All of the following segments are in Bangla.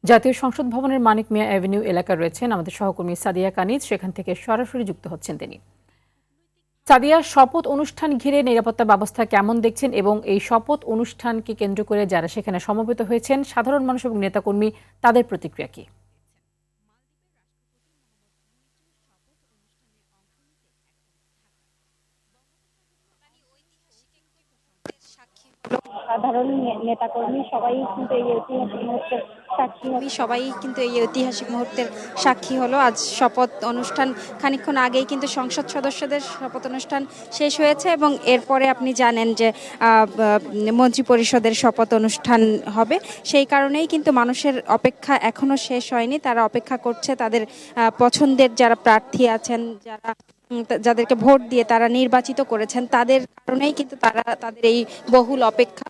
জাতীয় সংসদ ভবনের মানিক মিয়া অ্যাভিনিউ এলাকায় রয়েছেন আমাদের সহকর্মী সাদিয়া কানিজ। সেখান থেকে সরাসরি যুক্ত হচ্ছেন তিনি। সাদিয়া, শপথ অনুষ্ঠান ঘিরে নিরাপত্তা ব্যবস্থা কেমন দেখছেন এবং এই শপথ অনুষ্ঠানকে কেন্দ্র করে যারা সেখানে সমবেত হয়েছেন সাধারণ মানুষ এবং নেতাকর্মী, তাদের প্রতিক্রিয়া কি? সাধারণ নেতাকর্মী সবাই কিন্তু এই ঐতিহাসিক মুহূর্তের সাক্ষী হলো। আজ শপথ অনুষ্ঠান খানিকক্ষণ আগেই কিন্তু সংসদ সদস্যদের শপথ অনুষ্ঠান শেষ হয়েছে এবং এরপরে আপনি জানেন যে মন্ত্রী পরিষদের শপথ অনুষ্ঠান হবে। সেই কারণেই কিন্তু মানুষের অপেক্ষা এখনো শেষ হয়নি। তারা অপেক্ষা করছে তাদের পছন্দের যারা প্রার্থী আছেন, যাদেরকে ভোট দিয়ে তারা নির্বাচিত করেছেন, তাদের কারণেই কিন্তু তারা তাদের এই বহুল অপেক্ষা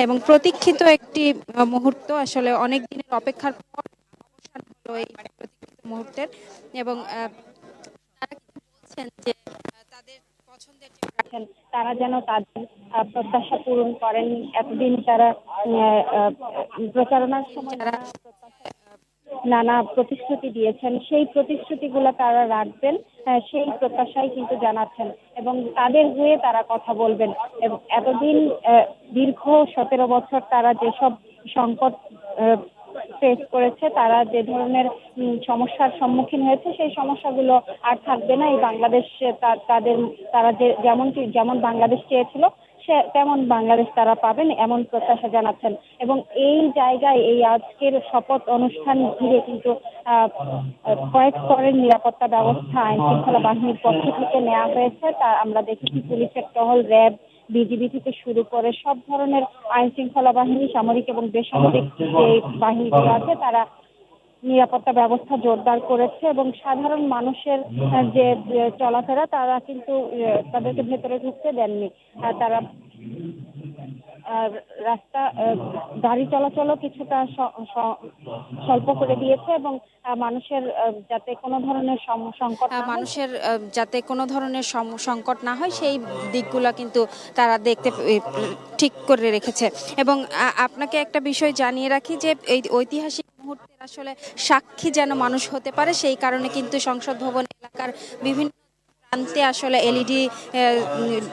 এবং প্রতীক্ষিত একটি মুহূর্ত। আসলে অনেক দিনের অপেক্ষার পর অবসান হলো এই প্রতীক্ষিত মুহূর্তের। এবং তারা কিন্তু বলছেন যে তাদের পছন্দের যে তারা যেন তাদের প্রত্যাশা পূরণ করেন। এতদিন তারা প্রচারণার সময় নানা প্রতিশ্রুতি দিয়েছেন, সেই প্রতিশ্রুতিগুলো তারা রাখবেন, সেই প্রত্যাশাই কিন্তু জানাচ্ছেন এবং তাদের হয়ে তারা কথা বলবেন। এবং এতদিন দীর্ঘ 17 বছর তারা যেসব সংকট ফেস করেছে, তারা যে ধরনের সমস্যার সম্মুখীন হয়েছে, সেই সমস্যাগুলো আর থাকবে না। এই বাংলাদেশ তারা যেমন বাংলাদেশ চেয়েছিল তেমন বাংলাদেশ তারা পাবেন, এমন প্রত্যাশা জানাচ্ছেন। এবং এই জায়গায় এই আজকের শপথ অনুষ্ঠান ঘিরে কিন্তু কয়েক স্তরের নিরাপত্তা ব্যবস্থা আইন শৃঙ্খলা বাহিনীর পক্ষ থেকে নেওয়া হয়েছে। তা আমরা দেখেছি পুলিশের টহল, র্যাব, বিজিবি থেকে শুরু করে সব ধরনের আইন শৃঙ্খলা বাহিনী, সামরিক এবং বেসামরিক যে বাহিনীগুলো আছে, তারা নিরাপত্তা ব্যবস্থা জোরদার করেছে এবং সাধারণ মানুষের যে চলাফেরা, তারা কিন্তু তাদেরকে ভেতরে ঢুকতে দেননি। তারা রাস্তা গাড়ি চলাচলও কিছুটা স্বল্প করে দিয়েছে এবং মানুষের যাতে কোনো ধরনের সংকট না হয় সেই দিকগুলো কিন্তু তারা দেখতে ঠিক করে রেখেছে। এবং আপনাকে একটা বিষয় জানিয়ে রাখি যে এই ঐতিহাসিক মুহূর্তের আসলে সাক্ষী যেন মানুষ হতে পারে, সেই কারণে কিন্তু সংসদ ভবন এলাকার বিভিন্ন প্রান্তে আসলে এলইডি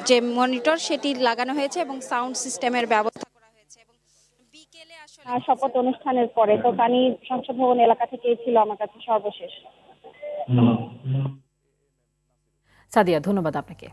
যে মনিটর সেটি লাগানো হয়েছে এবং সাউন্ড সিস্টেমের ব্যবস্থা করা হয়েছে। এবং বিকেলে আসলে শপথ অনুষ্ঠানের পরে তো সংসদ ভবন এলাকা থেকেই ছিল আমার কাছে সর্বশেষ। সাদিয়া, ধন্যবাদ আপনাকে।